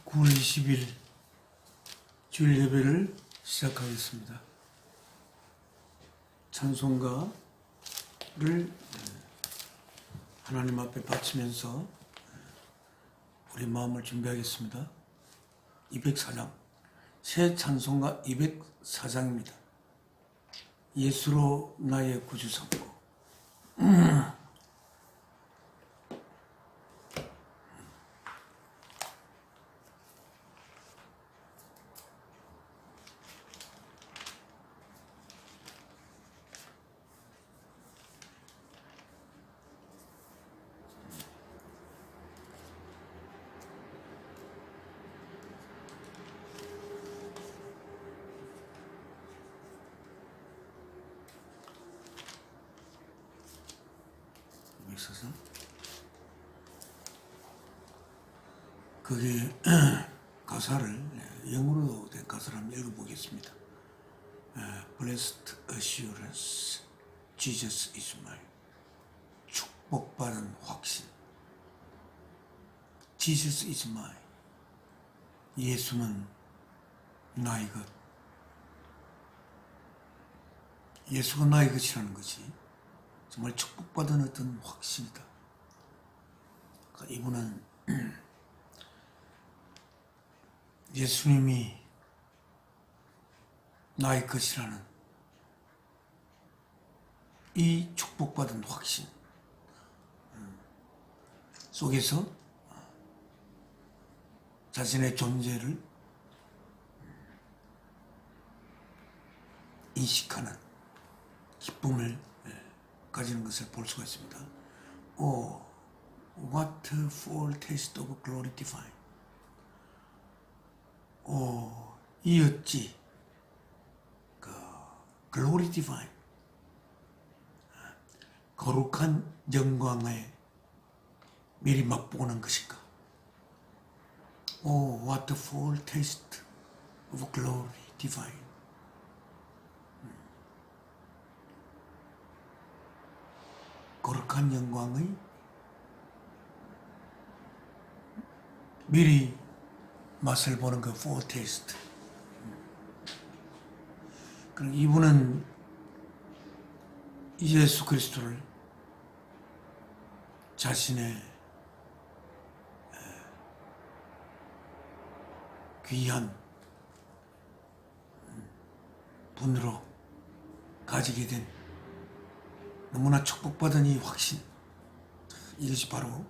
9월 20일 주일 예배를 시작하겠습니다. 찬송가를 하나님 앞에 바치면서 우리 마음을 준비하겠습니다. 204장, 새 찬송가 204장입니다. 예수로 나의 구주 삼고. 있어서 그게 가사를 영어로 된 가사를 한번 읽어보겠습니다. Blessed assurance, Jesus is mine. 축복받은 확신. Jesus is mine. 예수는 나의 것. 예수가 나의 것이라는 것이 정말 축복받은 어떤 확신이다. 그러니까 이분은 예수님이 나의 것이라는 이 축복받은 확신 속에서 자신의 존재를 인식하는 기쁨을 가지는 것을 볼 수가 있습니다. Oh, what a foretaste of glory divine. 이 어찌 그 glory divine, 거룩한 영광에 미리 맛보는 것인가. What a foretaste of glory divine. 거룩한 영광의 미리 맛을 보는 그 foretaste. 그럼 이분은 예수 그리스도를 자신의 귀한 분으로 가지게 된 너무나 축복받은 이 확신, 이것이 바로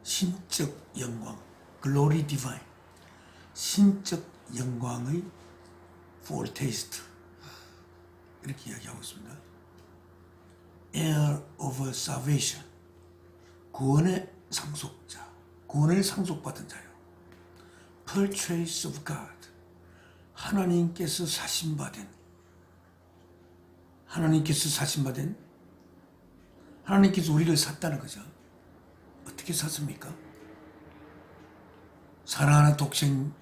신적 영광, glory divine, 신적 영광의 foretaste, 이렇게 이야기하고 있습니다. heir of salvation, 구원의 상속자, 구원을 상속받은 자요. purchase of God, 하나님께서 사신받은, 하나님께서 우리를 샀다는 거죠. 어떻게 샀습니까? 사랑하는 독생,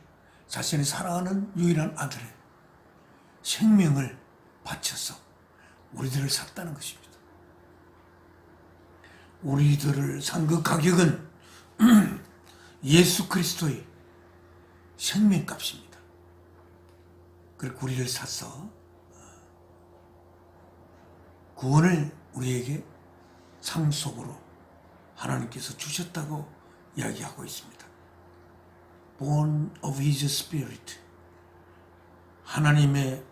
자신의 사랑하는 유일한 아들의 생명을 바쳐서 우리들을 샀다는 것입니다. 우리들을 산 그 가격은 예수 그리스도의 생명값입니다. 그리고 우리를 사서 구원을 우리에게 상속으로 하나님께서 주셨다고 이야기하고 있습니다. Born of His Spirit, 하나님의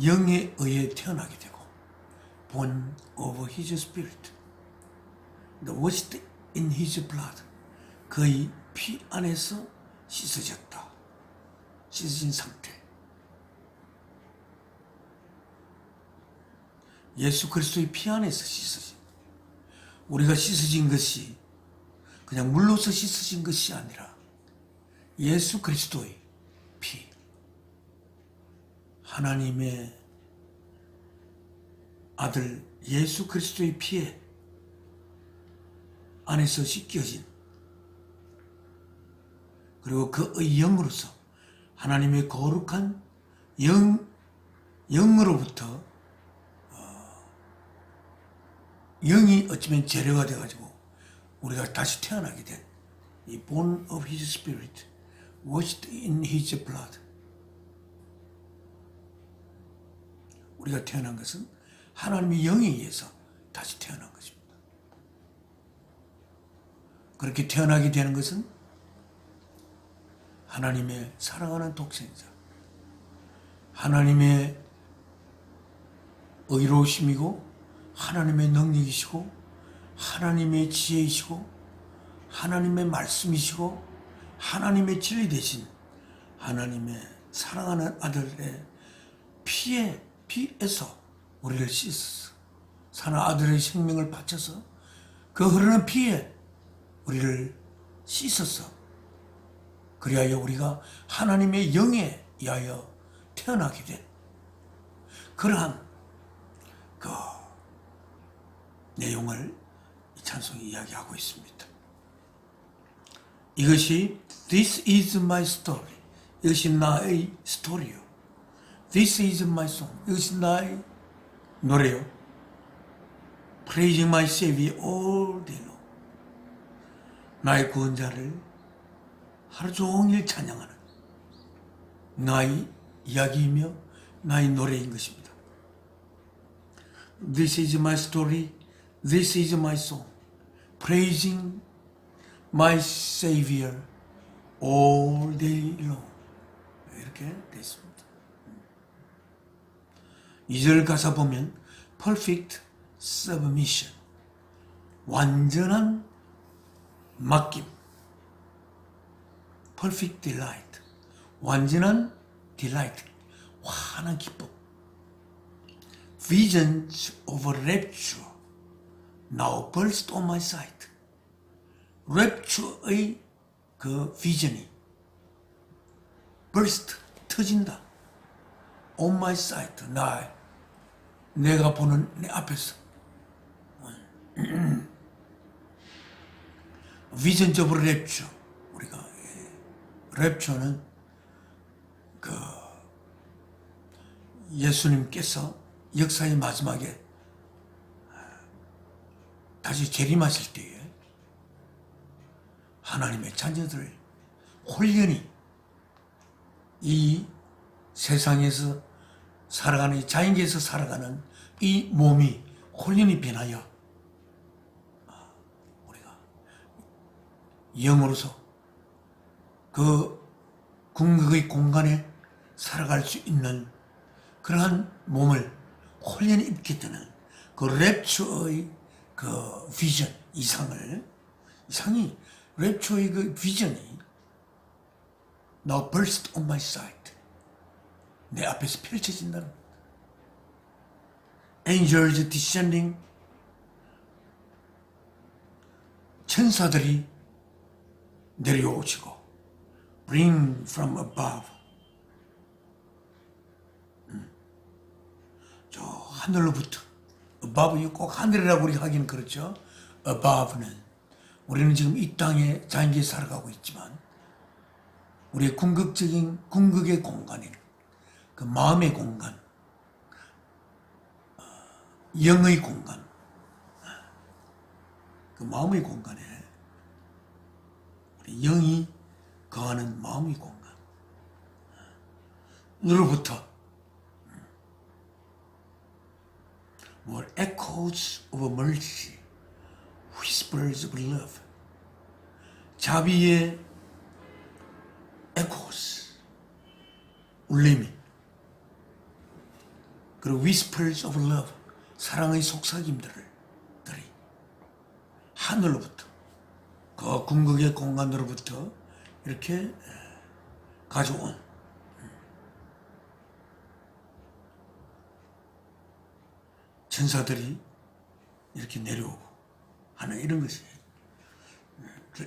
영에 의해 태어나게 되고, Born of His Spirit, The washed in His blood, 그의 피 안에서 씻어졌다. 씻어진 상태. 예수 그리스도의 피 안에서 씻어진, 우리가 씻어진 것이 그냥 물로서 씻어진 것이 아니라 예수 그리스도의 피, 하나님의 아들 예수 그리스도의 피에 안에서 씻겨진, 그리고 그의 영으로서 하나님의 거룩한 영으로부터 영이 어쩌면 재료가 돼가지고 우리가 다시 태어나게 된 이 born of his spirit, washed in his blood. 우리가 태어난 것은 하나님의 영에 의해서 다시 태어난 것입니다. 그렇게 태어나게 되는 것은 하나님의 사랑하는 독생자, 하나님의 의로우심이고 하나님의 능력이시고 하나님의 지혜이시고 하나님의 말씀이시고 하나님의 진리 되신 하나님의 사랑하는 아들의 피에서 우리를 씻어서 사는 아들의 생명을 바쳐서 그 흐르는 피에 우리를 씻어서 그리하여 우리가 하나님의 영에 의하여 태어나게 된 그러한 그 내용을 이 찬송이 이야기하고 있습니다. 이것이 This is my story. 이것이 나의 스토리요. This is my song. 이것이 나의 노래요. Praising my Savior all day long. 나의 구원자를 하루 종일 찬양하는 나의 이야기이며 나의 노래인 것입니다. This is my story. This is my song. Praising my Savior all day long. 이렇게 되어 있습니다. 2절 가사 보면 perfect submission, 완전한 맡김, perfect delight, 완전한 delight, 환한 기쁨, visions of rapture now burst on my sight. 랩추의 그 비전이 burst, 터진다. on my sight, 내가 보는 내 앞에서. visions of rapture. 우리가 랩추는 그 예수님께서 역사의 마지막에 다시 재림하실 때에 하나님의 자녀들 홀연히 이 세상에서 살아가는 자연계에서 살아가는 이 몸이 홀연히 변하여 우리가 영으로서 그 궁극의 공간에 살아갈 수 있는 그러한 몸을 홀연히 입게 되는 그 랩처의 그 비전 이상이 랩처의 그 비전이 now burst on my sight. 내 앞에서 펼쳐진다는 겁니다. Angels descending. 천사들이 내려오시고 bring from above. 저 하늘로부터 above 꼭 하늘이라고 우리 하기는 그렇죠. above는 우리는 지금 이 땅에 자연계에 살아가고 있지만 우리의 궁극의 공간인 그 마음의 공간, 영의 공간, 그 마음의 공간에 우리 영이 거하는 마음의 공간 으로부터 more echoes of mercy, whispers of love. 자비의 echoes, 울림이, 그리고 whispers of love, 사랑의 속삭임들이 하늘로부터, 그 궁극의 공간으로부터 이렇게 가져온 천사들이 이렇게 내려오고 하는 이런 것이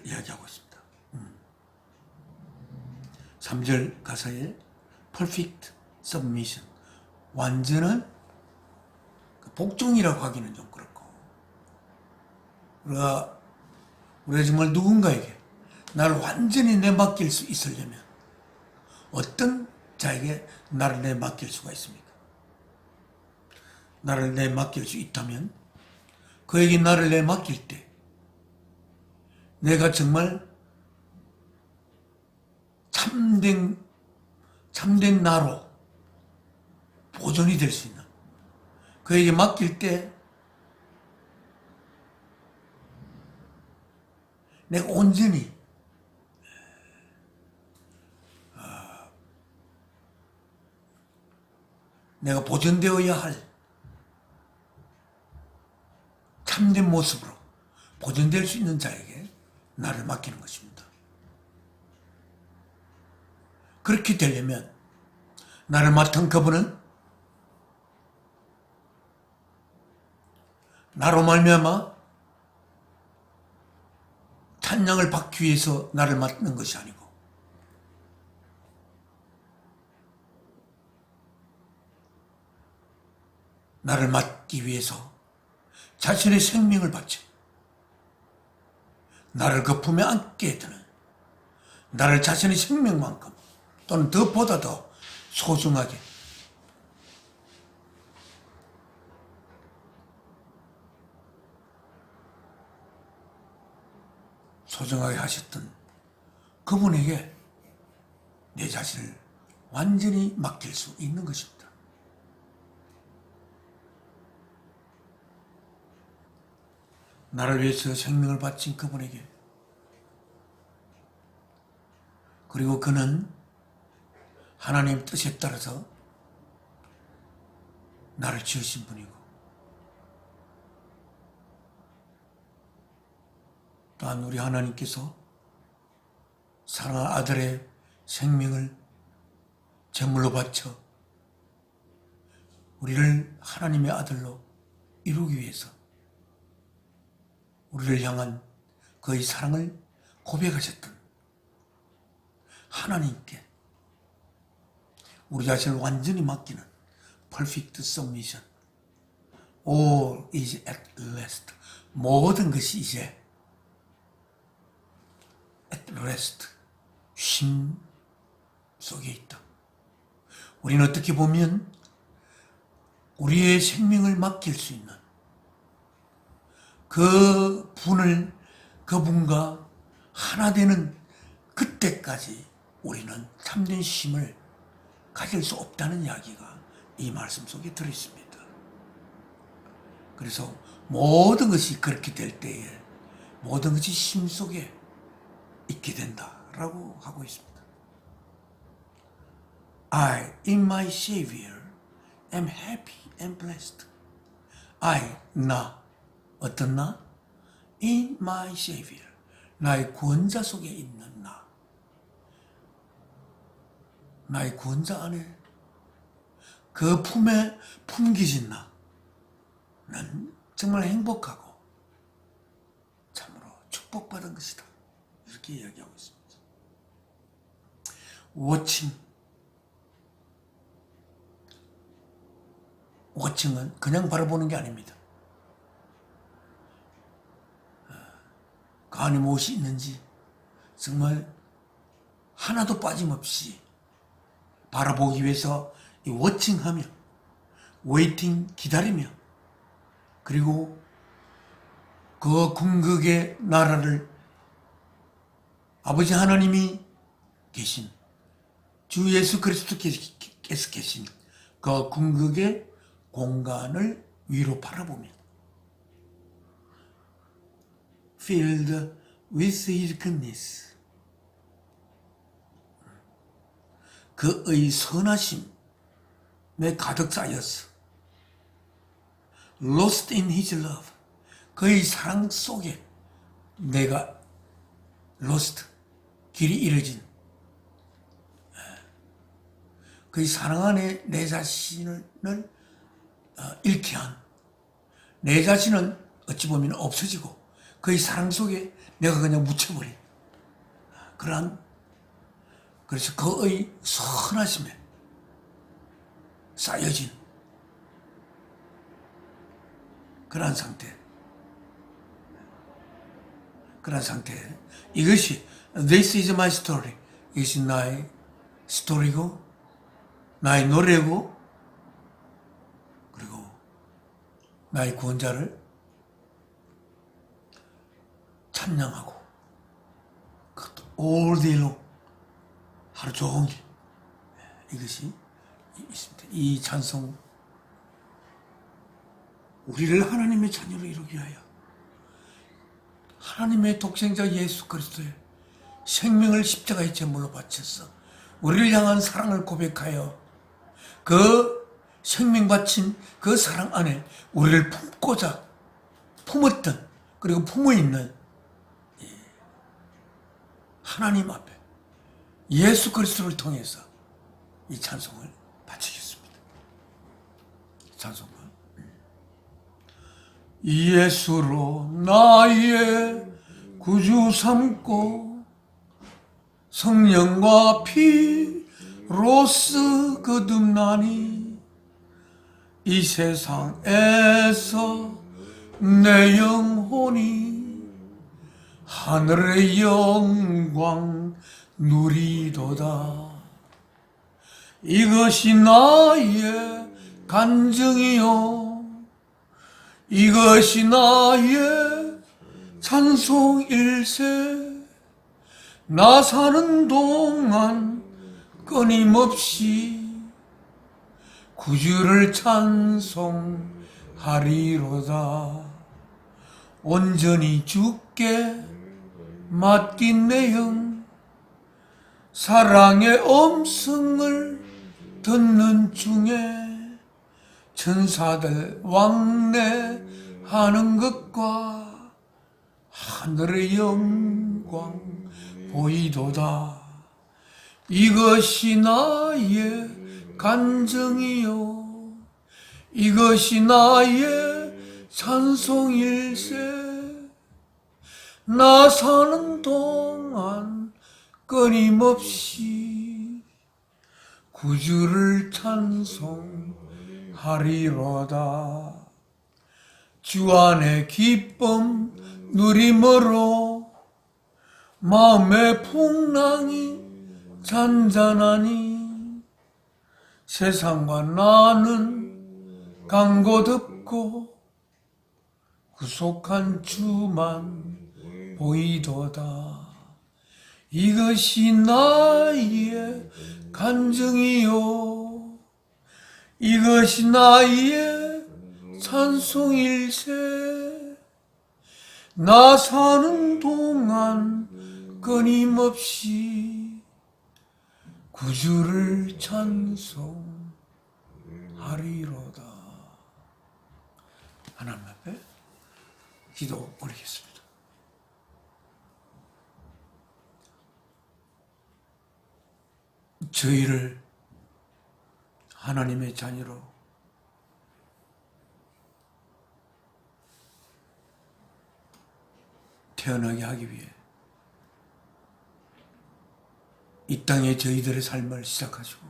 이야기하고 있습니다. 3절 가사에 perfect submission, 완전한 복종이라고 하기는 좀 그렇고, 우리가 정말 누군가에게 나를 완전히 내맡길 수 있으려면 어떤 자에게 나를 내맡길 수가 있습니까? 나를 내맡길 수 있다면 그에게 나를 내 맡길 때 내가 정말 참된 나로 보존이 될 수 있는, 그에게 맡길 때 내가 온전히 내가 보존되어야 할 참된 모습으로 보존될 수 있는 자에게 나를 맡기는 것입니다. 그렇게 되려면 나를 맡은 그분은 나로 말미암아 찬양을 받기 위해서 나를 맡는 것이 아니고 나를 맡기 위해서 자신의 생명을 바쳐 나를 그 품에 안게 되는, 나를 자신의 생명만큼 또는 보다 더 소중하게 하셨던 그분에게 내 자신을 완전히 맡길 수 있는 것입니다. 나를 위해서 생명을 바친 그분에게, 그리고 그는 하나님 뜻에 따라서 나를 지으신 분이고 또한 우리 하나님께서 사랑하는 아들의 생명을 제물로 바쳐 우리를 하나님의 아들로 이루기 위해서 우리를 향한 그의 사랑을 고백하셨던 하나님께 우리 자신을 완전히 맡기는 perfect submission. All is at rest. 모든 것이 이제 at rest, 쉼 속에 있다. 우리는 어떻게 보면 우리의 생명을 맡길 수 있는 그분과 하나 되는 그때까지 우리는 참된 쉼을 가질 수 없다는 이야기가 이 말씀 속에 들어있습니다. 그래서 모든 것이 그렇게 될 때에 모든 것이 쉼 속에 있게 된다라고 하고 있습니다. I, in my Savior, am happy and blessed. I, 나, 어떤 나? In my Savior, 나의 구원자 속에 있는 나. 나의 구원자 안에 그 품에 품기진 나는 정말 행복하고 참으로 축복받은 것이다. 이렇게 이야기하고 있습니다. 워칭은 그냥 바라보는 게 아닙니다. 그 안에 무엇이 있는지 정말 하나도 빠짐없이 바라보기 위해서 이 워칭하며 웨이팅 기다리며 그리고 그 궁극의 나라를 아버지 하나님이 계신 주 예수 그리스도께서 계신 그 궁극의 공간을 위로 바라보며 filled with his goodness, 그의 선하심에 가득 쌓였어. Lost in his love, 그의 사랑 속에 내가 lost, 길이 잃어진 그의 사랑 안에 내 자신을 잃게 한, 내 자신은 어찌 보면 없어지고 그의 사랑 속에 내가 그냥 묻혀버린 그래서 그의 선하심에 쌓여진 그러한 상태. 이것이 This is my story. 이것이 나의 스토리고 나의 노래고 그리고 나의 구원자를 찬양하고 그것도 all day long 하루 종일 이것이 있습니다. 이 찬송 우리를 하나님의 자녀로 이루기 위하여 하나님의 독생자 예수 그리스도의 생명을 십자가의 제물로 바쳐서 우리를 향한 사랑을 고백하여 그 생명 바친 그 사랑 안에 우리를 품고자 품었던 그리고 품어 있는 하나님 앞에 예수 그리스도를 통해서 이 찬송을 바치겠습니다. 찬송은 예수로 나의 구주 삼고 성령과 피로써 거듭나니 이 세상에서 내 영혼이 하늘의 영광 누리도다. 이것이 나의 간증이요 이것이 나의 찬송일세. 나 사는 동안 끊임없이 구주를 찬송하리로다. 온전히 주께 맡긴 내 영 사랑의 음성을 듣는 중에 천사들 왕래하는 것과 하늘의 영광 보이도다. 이것이 나의 간증이요 이것이 나의 찬송일세. 나 사는 동안 끊임없이 구주를 찬송하리로다. 주 안에 기쁨 누림으로 마음의 풍랑이 잔잔하니 세상과 나는 강고덥고 구속한 주만 보이도다. 이것이 나의 간증이요 이것이 나의 찬송일세. 나 사는 동안 끊임없이 구주를 찬송하리로다. 하나님 앞에 기도 올리겠습니다. 저희를 하나님의 자녀로 태어나게 하기 위해 이 땅에 저희들의 삶을 시작하시고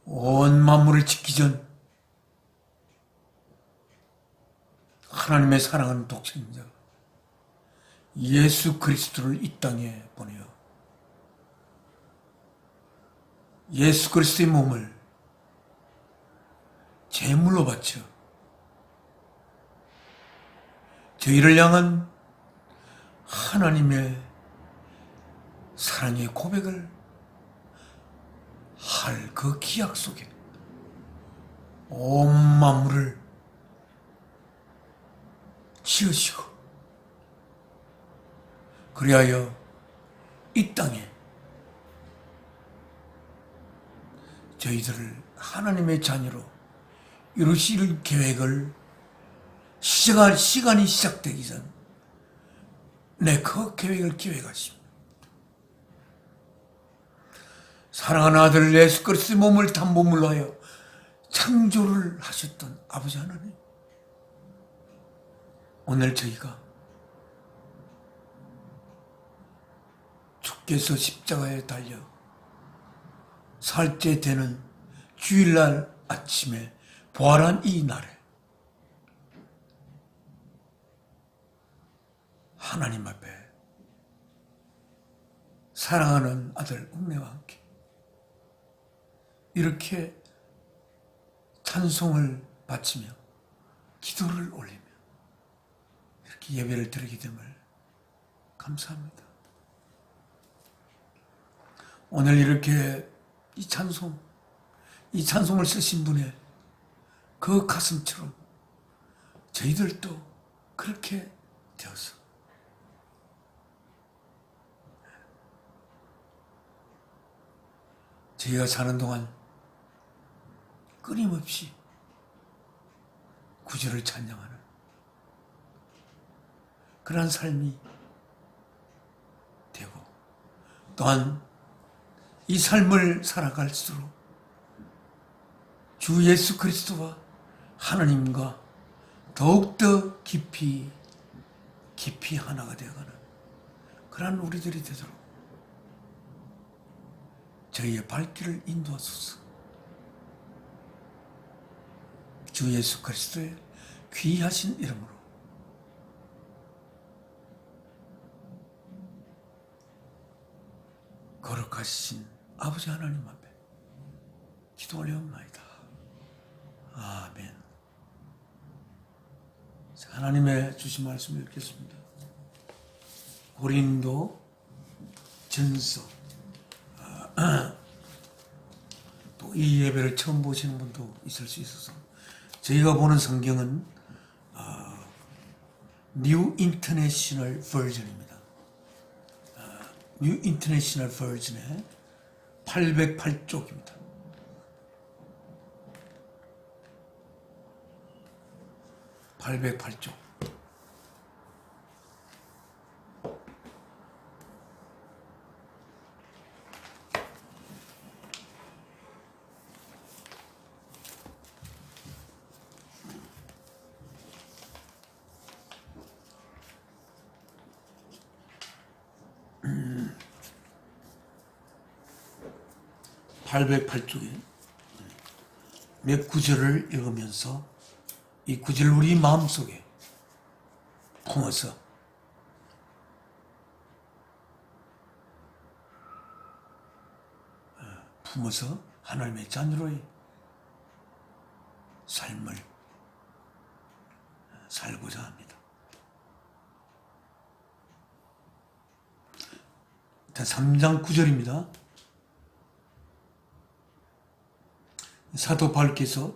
온 만물을 짓기 전 하나님의 사랑하는 독생자 예수 그리스도를 이 땅에 보내어 예수 그리스도의 몸을 제물로 바쳐 저희를 향한 하나님의 사랑의 고백을 할 그 기약 속에 온 만물을 지으시고 그리하여 이 땅에 저희들을 하나님의 자녀로 이루실 계획을 시작할 시간이 시작되기 전 그 계획을 기획하십니다. 사랑하는 아들 예수 그리스도의 몸을 담보물로 하여 창조를 하셨던 아버지 하나님, 오늘 저희가 주께서 십자가에 달려 살때 되는 주일날 아침에 부활한 이 날에 하나님 앞에 사랑하는 아들 은혜와 함께 이렇게 찬송을 바치며 기도를 올리며 이렇게 예배를 드리게 됨을 감사합니다. 오늘 이렇게 이 찬송을 쓰신 분의 그 가슴처럼 저희들도 그렇게 되어서 저희가 사는 동안 끊임없이 구주를 찬양하는 그러한 삶이 되고, 또한 이 삶을 살아갈수록 주 예수 그리스도와 하나님과 더욱더 깊이 하나가 되어가는 그러한 우리들이 되도록 저희의 발길을 인도하소서. 주 예수 그리스도의 귀하신 이름으로 거룩하신 아버지 하나님 앞에 기도 올려옵나이다. 아멘. 하나님의 주신 말씀을 읽겠습니다. 고린도 전서. 또 이 예배를 처음 보시는 분도 있을 수 있어서 저희가 보는 성경은 뉴 인터내셔널 버전입니다. 뉴 인터내셔널 버전의 808쪽입니다. 808쪽. (808쪽에) 몇 구절을 읽으면서 이 구절을 우리 마음속에 품어서 하나님의 자녀로의 삶을 살고자 합니다. 3장 9절입니다. 사도 바울께서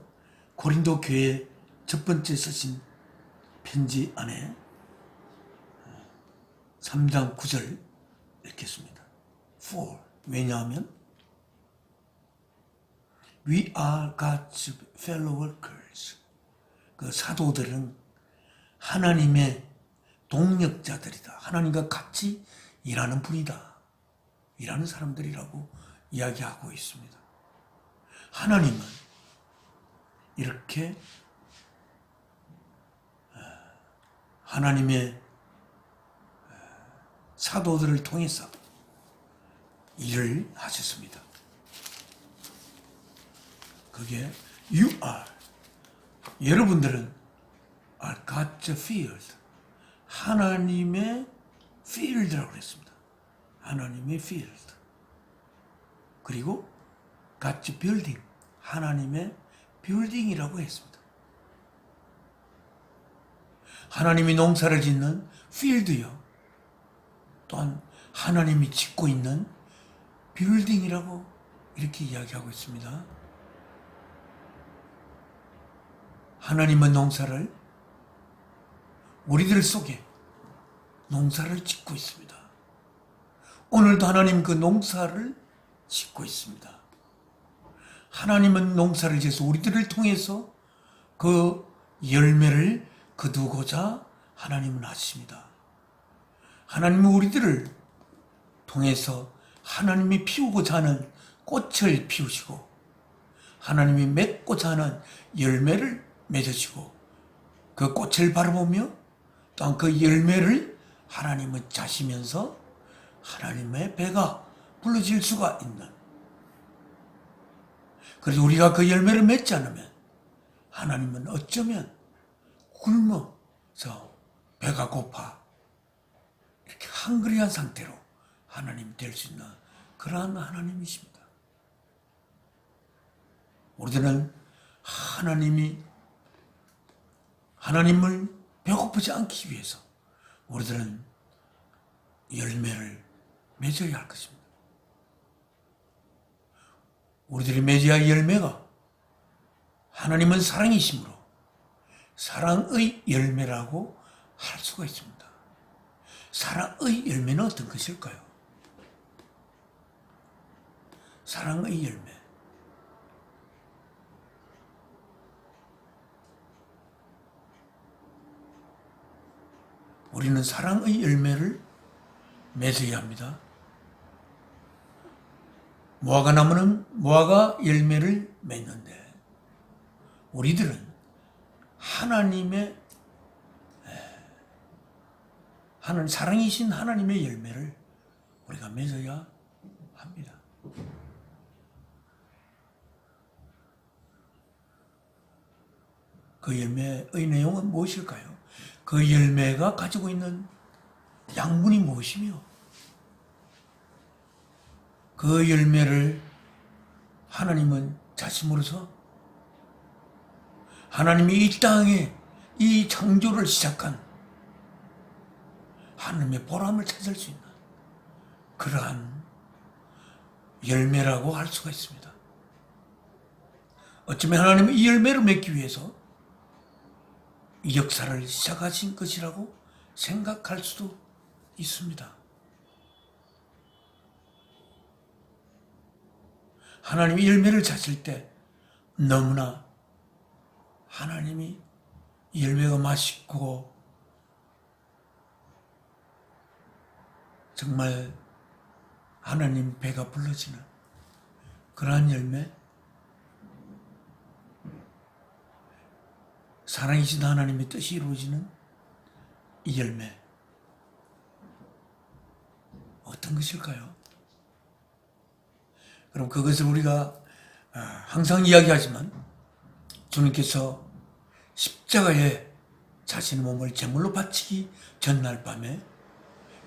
고린도 교회에 첫 번째 쓰신 편지 안에 3장 9절 읽겠습니다. For, 왜냐하면 We are God's fellow workers. 그 사도들은 하나님의 동력자들이다. 하나님과 같이 일하는 분이다. 일하는 사람들이라고 이야기하고 있습니다. 하나님은 이렇게 하나님의 사도들을 통해서 일을 하셨습니다. 그게 You are, 여러분들은 are God's field, 하나님의 field라고 했습니다. 하나님의 field. 그리고 God's building, 하나님의 빌딩이라고 했습니다. 하나님이 농사를 짓는 필드요, 또한 하나님이 짓고 있는 빌딩이라고 이렇게 이야기하고 있습니다. 하나님은 농사를, 우리들 속에 농사를 짓고 있습니다. 오늘도 하나님 그 농사를 짓고 있습니다. 하나님은 농사를 지어서 우리들을 통해서 그 열매를 거두고자 하나님은 하십니다. 하나님은 우리들을 통해서 하나님이 피우고자 하는 꽃을 피우시고 하나님이 맺고자 하는 열매를 맺으시고 그 꽃을 바라보며 또한 그 열매를 하나님은 짜시면서 하나님의 배가 불러질 수가 있는, 그래서 우리가 그 열매를 맺지 않으면 하나님은 어쩌면 굶어서 배가 고파 이렇게 헝그리한 상태로 하나님 될 수 있는 그러한 하나님이십니다. 우리들은 하나님이 하나님을 배고프지 않기 위해서 우리들은 열매를 맺어야 할 것입니다. 우리들이 맺어야 할 열매가 하나님은 사랑이시므로 사랑의 열매라고 할 수가 있습니다. 사랑의 열매는 어떤 것일까요? 사랑의 열매. 우리는 사랑의 열매를 맺어야 합니다. 무화과 나무는 무화과 열매를 맺는데 우리들은 사랑이신 하나님의 열매를 우리가 맺어야 합니다. 그 열매의 내용은 무엇일까요? 그 열매가 가지고 있는 양분이 무엇이며 그 열매를 하나님은 자심으로서 하나님이 이 땅에 이 창조를 시작한 하나님의 보람을 찾을 수 있는 그러한 열매라고 할 수가 있습니다. 어쩌면 하나님은 이 열매를 맺기 위해서 이 역사를 시작하신 것이라고 생각할 수도 있습니다. 하나님이 열매를 찾을 때 너무나 하나님이 이 열매가 맛있고 정말 하나님 배가 불러지는 그러한 열매, 사랑이신 하나님의 뜻이 이루어지는 이 열매, 어떤 것일까요? 그럼 그것을 우리가 항상 이야기하지만 주님께서 십자가에 자신의 몸을 제물로 바치기 전날 밤에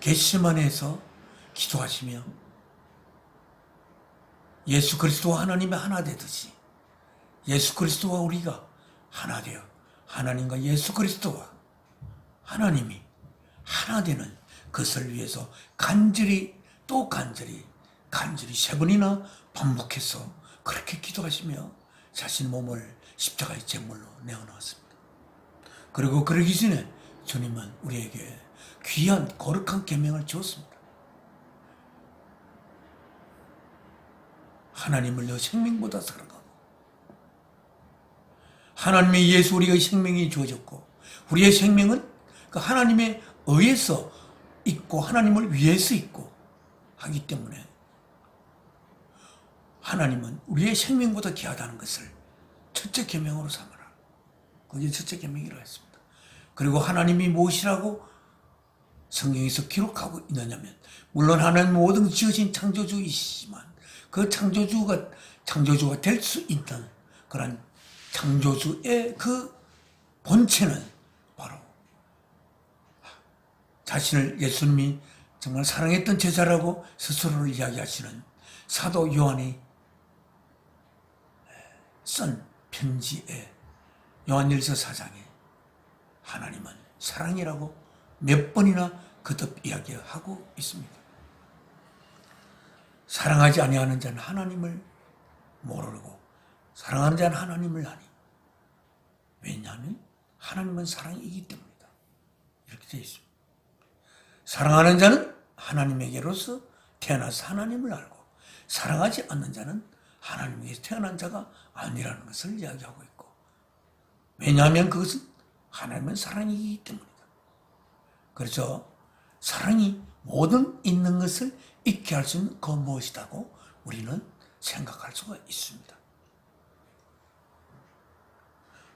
겟세마네에서 기도하시며 예수 그리스도와 하나님의 하나 되듯이 예수 그리스도와 우리가 하나 되어 하나님과 예수 그리스도와 하나님이 하나 되는 것을 위해서 간절히 또 간절히 3번이나 반복해서 그렇게 기도하시며 자신 몸을 십자가의 제물로 내어놓았습니다. 그리고 그러기 전에 주님은 우리에게 귀한 거룩한 계명을 주었습니다. 하나님을 너 생명보다 사랑하고 하나님의 예수 우리의 생명이 주어졌고 우리의 생명은 그 하나님에 의해서 있고 하나님을 위해서 있고 하기 때문에 하나님은 우리의 생명보다 귀하다는 것을 첫째 계명으로 삼아라. 그게 첫째 계명이라고 했습니다. 그리고 하나님이 무엇이라고 성경에서 기록하고 있느냐면 물론 하나님은 모든 지어진 창조주이시지만 그 창조주가 될 수 있는 그런 창조주의 그 본체는 바로 자신을 예수님이 정말 사랑했던 제자라고 스스로를 이야기하시는 사도 요한이 쓴 편지에 요한일서 4장에 하나님은 사랑이라고 몇 번이나 거듭 이야기하고 있습니다. 사랑하지 아니하는 자는 하나님을 모르고 사랑하는 자는 하나님을 아니. 왜냐하면 하나님은 사랑이기 때문이다. 이렇게 되어 있습니다. 사랑하는 자는 하나님에게로서 태어나서 하나님을 알고 사랑하지 않는 자는 하나님에게서 태어난 자가 아니라는 것을 이야기하고 있고 왜냐하면 그것은 하나님은 사랑이기 때문이다. 그래서 사랑이 모든 있는 것을 있게 할 수 있는 그 무엇이라고 우리는 생각할 수가 있습니다.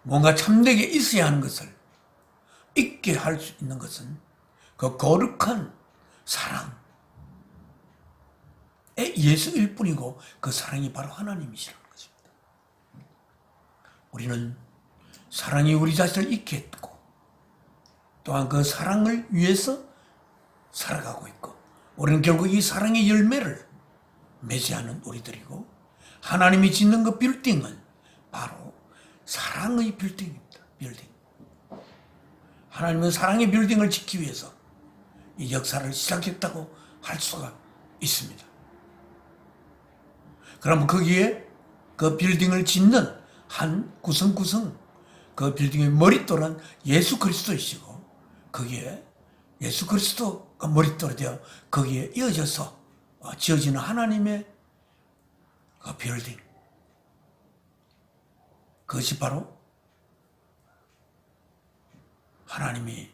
뭔가 참되게 있어야 하는 것을 있게 할 수 있는 것은 그 거룩한 사랑에 의해서일 뿐이고 그 사랑이 바로 하나님이시라는 것입니다. 우리는 사랑이 우리 자신을 있게 했고 또한 그 사랑을 위해서 살아가고 있고 우리는 결국 이 사랑의 열매를 맺어야 하는 우리들이고 하나님이 짓는 그 빌딩은 바로 사랑의 빌딩입니다. 빌딩. 하나님은 사랑의 빌딩을 짓기 위해서 이 역사를 시작했다고 할 수가 있습니다. 그럼 거기에 그 빌딩을 짓는 한 구성구성 그 빌딩의 머릿돌은 예수 그리스도이시고 거기에 예수 그리스도가 머릿돌이 되어 거기에 이어져서 지어지는 하나님의 그 빌딩, 그것이 바로 하나님이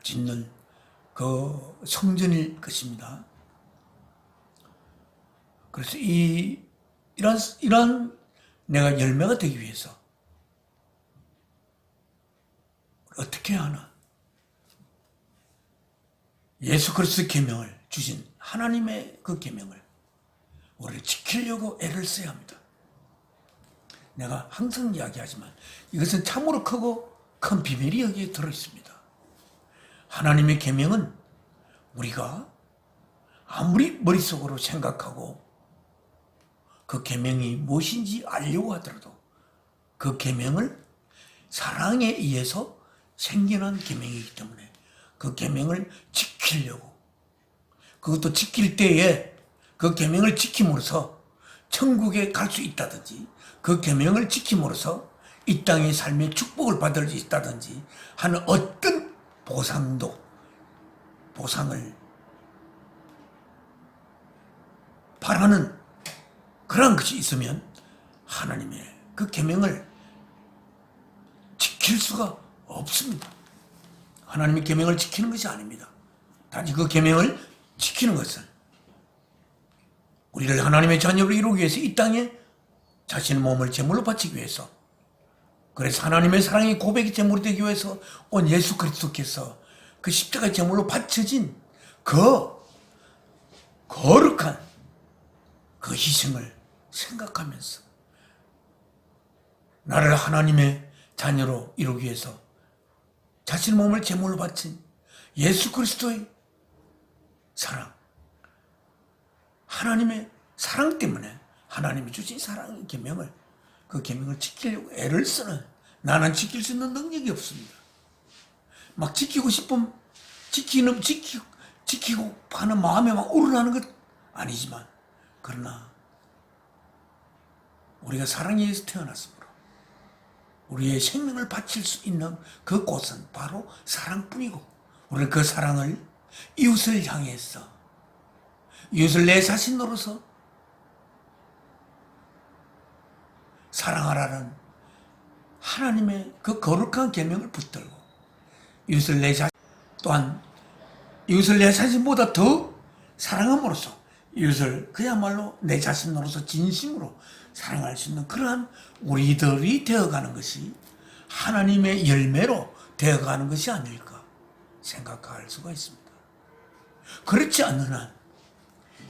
짓는 그 성전일 것입니다. 그래서 이런 내가 열매가 되기 위해서 어떻게 해야 하나? 예수 그리스도의 계명을 주신 하나님의 그 계명을 우리를 지키려고 애를 써야 합니다. 내가 항상 이야기하지만 이것은 참으로 크고 큰 비밀이 여기에 들어있습니다. 하나님의 계명은 우리가 아무리 머릿속으로 생각하고 그 계명이 무엇인지 알려고 하더라도 그 계명을 사랑에 의해서 생겨난 계명이기 때문에 그 계명을 지키려고, 그것도 지킬 때에 그 계명을 지킴으로써 천국에 갈 수 있다든지 그 계명을 지킴으로써 이 땅의 삶의 축복을 받을 수 있다든지 하는 어떤 보상을 바라는 그런 것이 있으면 하나님의 그 계명을 지킬 수가 없습니다. 하나님의 계명을 지키는 것이 아닙니다. 단지 그 계명을 지키는 것은 우리를 하나님의 자녀로 이루기 위해서 이 땅에 자신의 몸을 제물로 바치기 위해서, 그래서 하나님의 사랑의 고백이 제물이 되기 위해서 온 예수 그리스도께서 그 십자가 제물로 바쳐진 그 거룩한 그 희생을 생각하면서 나를 하나님의 자녀로 이루기 위해서 자신의 몸을 제물로 바친 예수 그리스도의 사랑, 하나님의 사랑 때문에 하나님이 주신 사랑의 계명을, 그 계명을 지키려고 애를 쓰는, 나는 지킬 수 있는 능력이 없습니다. 막 지키고 싶으면 지키고 하는 마음에 막 우러나는 것 아니지만, 그러나 우리가 사랑에 의해서 태어났으므로 우리의 생명을 바칠 수 있는 그 곳은 바로 사랑뿐이고, 우리는 그 사랑을 이웃을 향해서, 이웃을 내 자신으로서 사랑하라는 하나님의 그 거룩한 계명을 붙들고 이웃을 내 자신, 또한 이웃을 내 자신보다 더 사랑함으로써 이웃을 그야말로 내 자신으로서 진심으로 사랑할 수 있는 그러한 우리들이 되어가는 것이 하나님의 열매로 되어가는 것이 아닐까 생각할 수가 있습니다. 그렇지 않는 한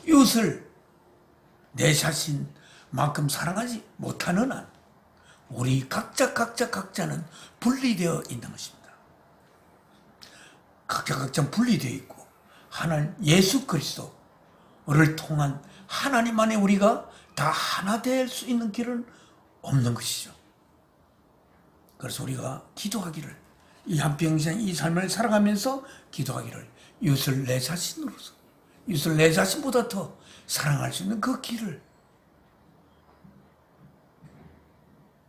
이웃을 내 자신만큼 사랑하지 못하는 한 우리 각자는 분리되어 있는 것입니다. 각자 분리되어 있고 하나님 예수 그리스도를 통한 하나님 안에 우리가 다 하나 될 수 있는 길은 없는 것이죠. 그래서 우리가 기도하기를, 이 한평생 이 삶을 살아가면서 기도하기를, 이웃을 내 자신으로서, 이웃을 내 자신보다 더 사랑할 수 있는 그 길을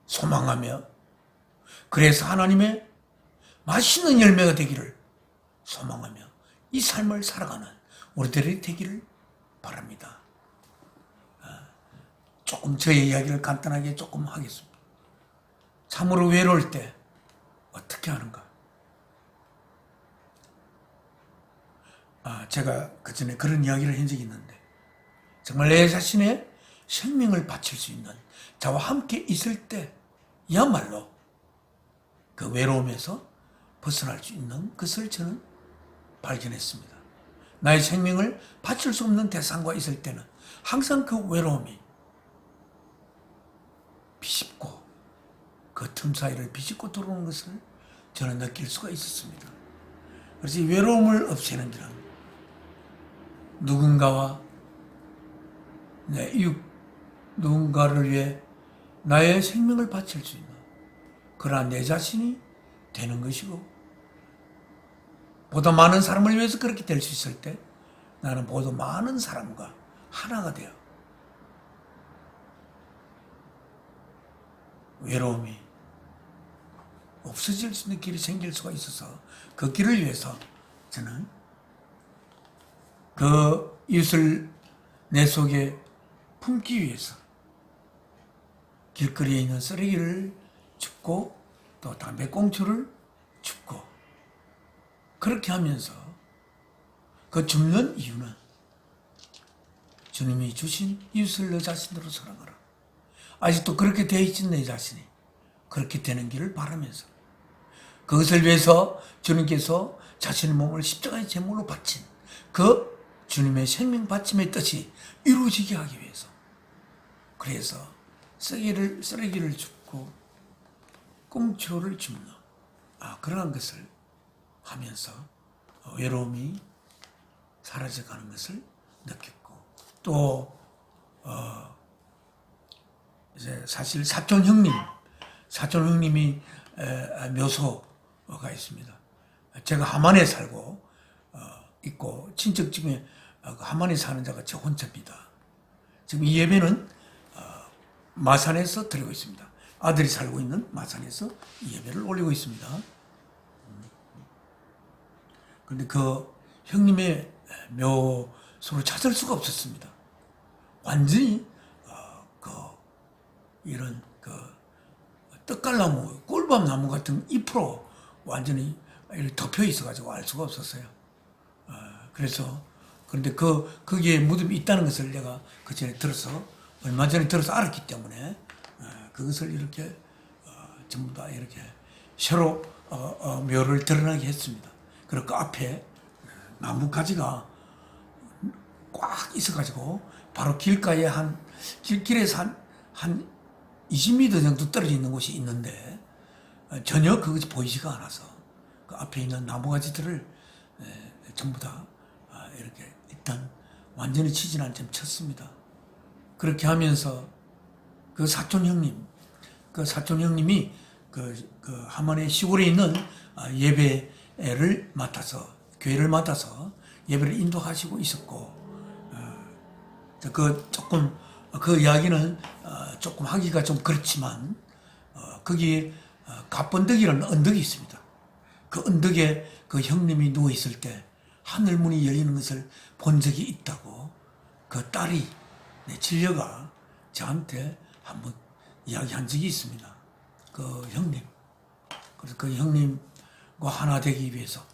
소망하며, 그래서 하나님의 맛있는 열매가 되기를 소망하며 이 삶을 살아가는 우리들이 되기를 바랍니다. 조금 저의 이야기를 간단하게 조금 하겠습니다. 참으로 외로울 때 어떻게 하는가? 제가 그전에 그런 이야기를 한 적이 있는데, 정말 내 자신의 생명을 바칠 수 있는 자와 함께 있을 때야말로 그 외로움에서 벗어날 수 있는 것을 저는 발견했습니다. 나의 생명을 바칠 수 없는 대상과 있을 때는 항상 그 외로움이 비집고 그 틈 사이를 비집고 들어오는 것을 저는 느낄 수가 있었습니다. 그래서 이 외로움을 없애는 길은 누군가와 내 이웃, 누군가를 위해 나의 생명을 바칠 수 있는 그러나 내 자신이 되는 것이고, 보다 많은 사람을 위해서 그렇게 될 수 있을 때 나는 보다 많은 사람과 하나가 되어 외로움이 없어질 수 있는 길이 생길 수가 있어서, 그 길을 위해서 저는 그 이웃을 내 속에 품기 위해서 길거리에 있는 쓰레기를 줍고 또 담배꽁초를 줍고, 그렇게 하면서 그 줍는 이유는 주님이 주신 이웃을 너 자신으로 사랑하라. 아직도 그렇게 되어 있지 내 자신이 그렇게 되는 길을 바라면서, 그것을 위해서 주님께서 자신의 몸을 십자가의 제물로 바친 그 주님의 생명 바침의 뜻이 이루어지게 하기 위해서, 그래서 쓰레기를 줍고 꽁초를 줍는 그러한 것을 하면서 외로움이 사라져가는 것을 느꼈고, 또 이제 사실 사촌 형님이 묘소가 있습니다. 제가 하만에 살고 있고 친척 중에 하만에 사는 자가 저 혼자입니다. 지금 이 예배는 마산에서 드리고 있습니다. 아들이 살고 있는 마산에서 이 예배를 올리고 있습니다. 그런데 그 형님의 묘소를 찾을 수가 없었습니다. 완전히 이런 떡갈나무, 꿀밤나무 같은 잎으로 완전히 덮여 있어가지고 알 수가 없었어요. 그런데 거기에 무덤이 있다는 것을 내가 얼마 전에 들어서 알았기 때문에 그것을 이렇게 전부 다 이렇게 새로 묘를 드러나게 했습니다. 그리고 그 앞에 나무 가지가 꽉 있어가지고 바로 길가에 길에서 한 20m 정도 떨어져 있는 곳이 있는데 전혀 그것이 보이지가 않아서 그 앞에 있는 나무가지들을 전부 다 이렇게 일단 완전히 치진 않지만 쳤습니다. 그렇게 하면서 그 사촌 형님이 그 하만의 시골에 있는 예배를 맡아서, 교회를 맡아서 예배를 인도하시고 있었고, 그 이야기는 조금 하기가 좀 그렇지만, 거기에 갑번덕이라는 언덕이 있습니다. 그 언덕에 그 형님이 누워있을 때 하늘문이 열리는 것을 본 적이 있다고 그 딸이, 내 진려가 저한테 한번 이야기한 적이 있습니다. 그 형님. 그래서 그 형님과 하나 되기 위해서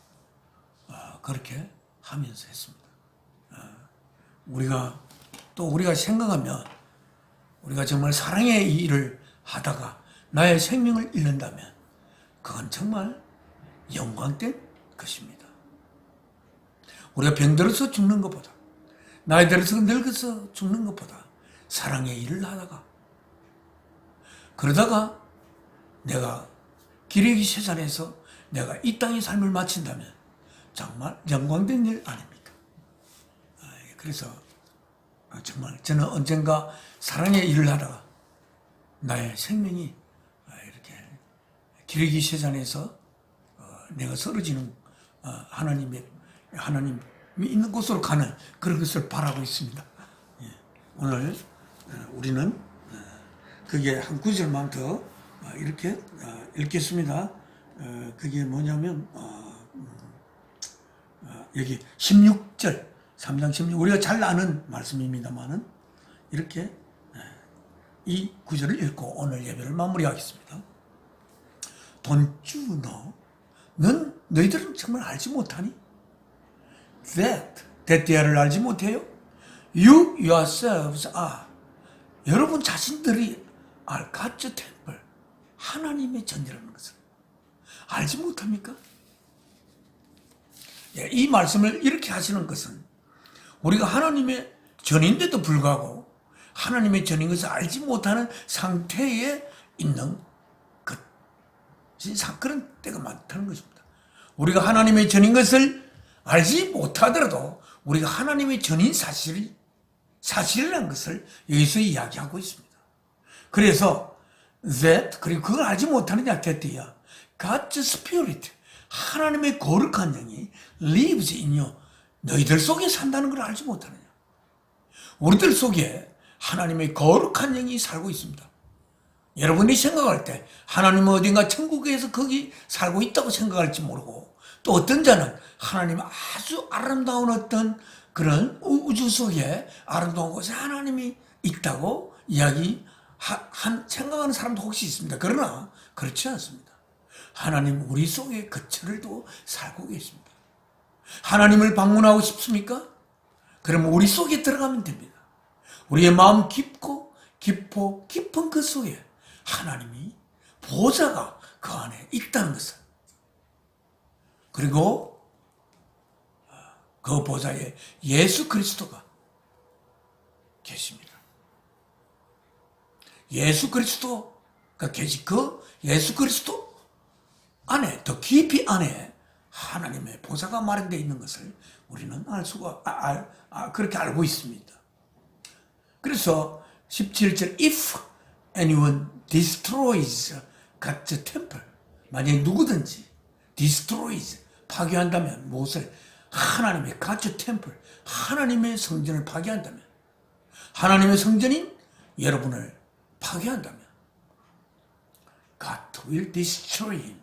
그렇게 하면서 했습니다. 우리가 생각하면, 우리가 정말 사랑의 일을 하다가 나의 생명을 잃는다면 그건 정말 영광된 것입니다. 우리가 병들어서 죽는 것보다, 나이 들어서 늙어서 죽는 것보다 사랑의 일을 하다가, 그러다가 내가 기레기 세상에서 내가 이 땅의 삶을 마친다면 정말 영광된 일 아닙니까? 그래서 정말 저는 언젠가 사랑의 일을 하다가 나의 생명이 이렇게 기레기 세상에서 내가 쓰러지는 하나님이 있는 곳으로 가는 그런 것을 바라고 있습니다. 오늘 우리는 그게 한 구절만 더 이렇게 읽겠습니다. 그게 뭐냐면 여기 16절, 3장 16, 우리가 잘 아는 말씀입니다만은 이렇게 이 구절을 읽고 오늘 예배를 마무리하겠습니다. Don't you know? 너희들은 정말 알지 못하니? That 알지 못해요? You yourselves are. 여러분 자신들이 are God's temple, 하나님의 전이라는 것을 알지 못합니까? 이 말씀을 이렇게 하시는 것은 우리가 하나님의 전인데도 불구하고 하나님의 전인 것을 알지 못하는 상태에 있는 것, 그런 때가 많다는 것입니다. 우리가 하나님의 전인 것을 알지 못하더라도 우리가 하나님의 전인 사실이라는 것을 여기서 이야기하고 있습니다. 그래서 that, 그리고 그걸 알지 못하느냐, that야. God's Spirit, 하나님의 거룩한 영이 lives in you, 너희들 속에 산다는 걸 알지 못하느냐. 우리들 속에 하나님의 거룩한 영이 살고 있습니다. 여러분이 생각할 때 하나님은 어딘가 천국에서 거기 살고 있다고 생각할지 모르고, 또 어떤 자는 하나님 아주 아름다운 어떤 그런 우주 속에 아름다운 곳에 하나님이 있다고 생각하는 사람도 혹시 있습니다. 그러나 그렇지 않습니다. 하나님 우리 속에 거처를 두고 살고 계십니다. 하나님을 방문하고 싶습니까? 그럼 우리 속에 들어가면 됩니다. 우리의 마음 깊은 그 속에 하나님이 보좌가 그 안에 있다는 것을, 그리고 그 보좌에 예수 그리스도가 계십니다. 예수 그리스도가 계시, 그 예수 그리스도 안에, 더 깊이 안에 하나님의 보좌가 마련되어 있는 것을 우리는 그렇게 알고 있습니다. 그래서 17절, if anyone destroys God's temple, 만약에 누구든지 destroys, 파괴한다면 무엇을? 하나님의 God's temple, 하나님의 성전을 파괴한다면, 하나님의 성전인 여러분을 파괴한다면 God will destroy him,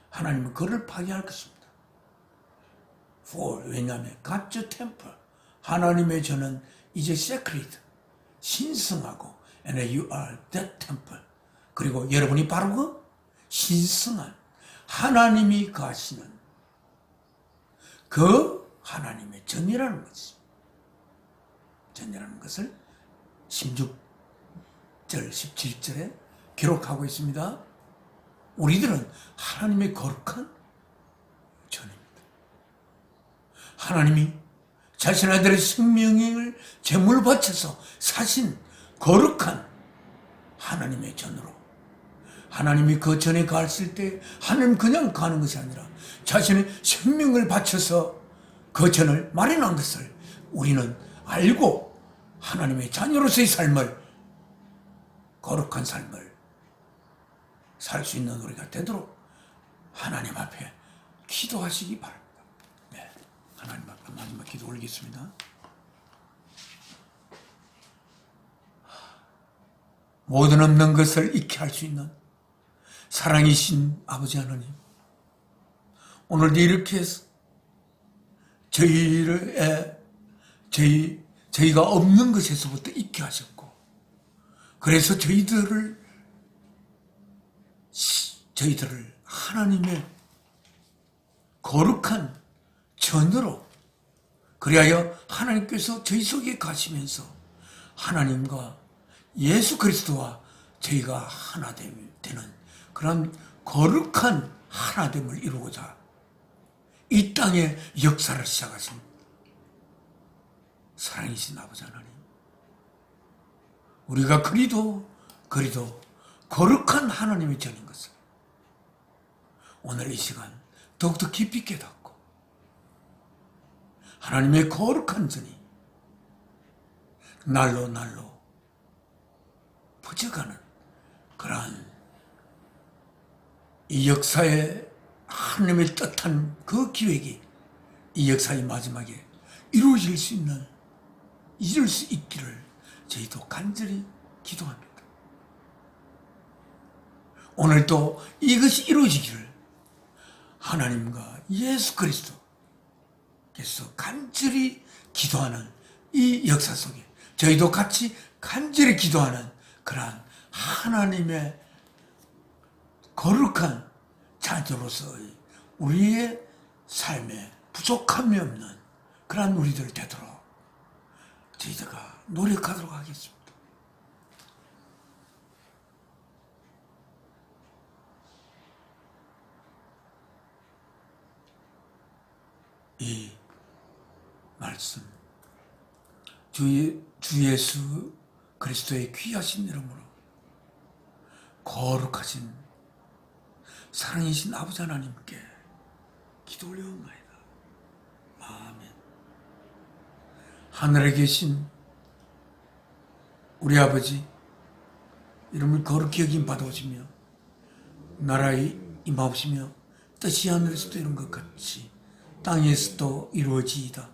하나님은 그를 파괴할 것입니다. For, 왜냐하면 God's temple, 하나님의 전은 이제 sacred, 신성하고, and you are that temple, 그리고 여러분이 바로 그 신성한 하나님이 가시는 그 하나님의 전이라는 거지. 전이라는 것을 16절, 17절에 기록하고 있습니다. 우리들은 하나님의 거룩한 전입니다. 하나님이 자신 아들의 생명을 제물 바쳐서 사신 거룩한 하나님의 전으로, 하나님이 그 전에 갔을 때 하나님 그냥 가는 것이 아니라 자신의 생명을 바쳐서 그 전을 마련한 것을 우리는 알고 하나님의 자녀로서의 삶을, 거룩한 삶을 살 수 있는 우리가 되도록 하나님 앞에 기도하시기 바랍니다. 네, 하나님 앞에 마지막 기도 올리겠습니다. 모든 없는 것을 있게 할 수 있는 사랑이신 아버지 하나님, 오늘도 이렇게 해서 저희가 없는 것에서부터 있게 하셨고, 그래서 저희들을 하나님의 거룩한 전으로, 그리하여 하나님께서 저희 속에 가시면서 하나님과 예수 그리스도와 저희가 하나 되는 그런 거룩한 하나됨을 이루고자 이 땅에 역사를 시작하신 사랑이신 아버지 하나님, 우리가 그리도 거룩한 하나님의 전인 것을 오늘 이 시간 더욱더 깊이 깨닫고, 하나님의 거룩한 전이 날로 퍼져가는 그러한 이 역사에 하나님의 뜻한 그 기획이 이 역사의 마지막에 이루어질 수 있기를 저희도 간절히 기도합니다. 오늘도 이것이 이루어지기를 하나님과 예수 그리스도께서 간절히 기도하는 이 역사 속에 저희도 같이 간절히 기도하는 그러한 하나님의 거룩한 자녀로서의 우리의 삶에 부족함이 없는 그러한 우리들 되도록 저희가 노력하도록 하겠습니다. 이 말씀 주 예수 그리스도의 귀하신 이름으로 거룩하신 사랑이신 아버지 하나님께 기도 올려옵나이다. 아멘. 하늘에 계신 우리 아버지, 이름을 거룩히 여김 받아오시며 나라의 임하옵시며 뜻이 하늘에서도 이룬 것 같이 땅에서도 이루어지이다.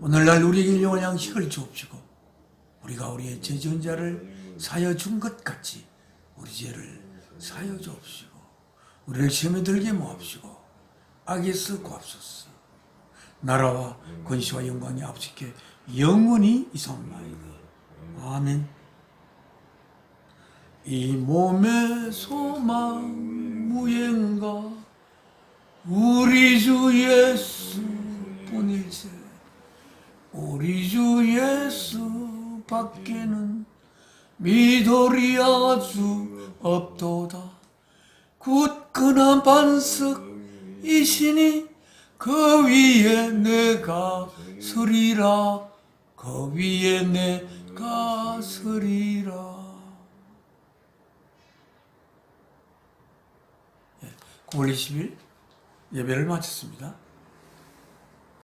오늘날 우리에게 일용할 양식을 주옵시고 우리가 우리의 죄 지은 자를 사하여 준 것 같이 우리 죄를 사하여 주옵시고 우리를 시험에 들게 모합시고 악에서 구합소서. 나라와 권시와 영광이 아버지께 영원히 이사옵나이다. 아멘. 이 몸의 소망 무행가 우리 주 예수 뿐일세. 우리 주 예수 밖에는 미도리 아주 없도다. 굳건한 반석이시니 그 위에 내가 서리라. 그 위에 내가 서리라. 9월 20일 예배를 마쳤습니다.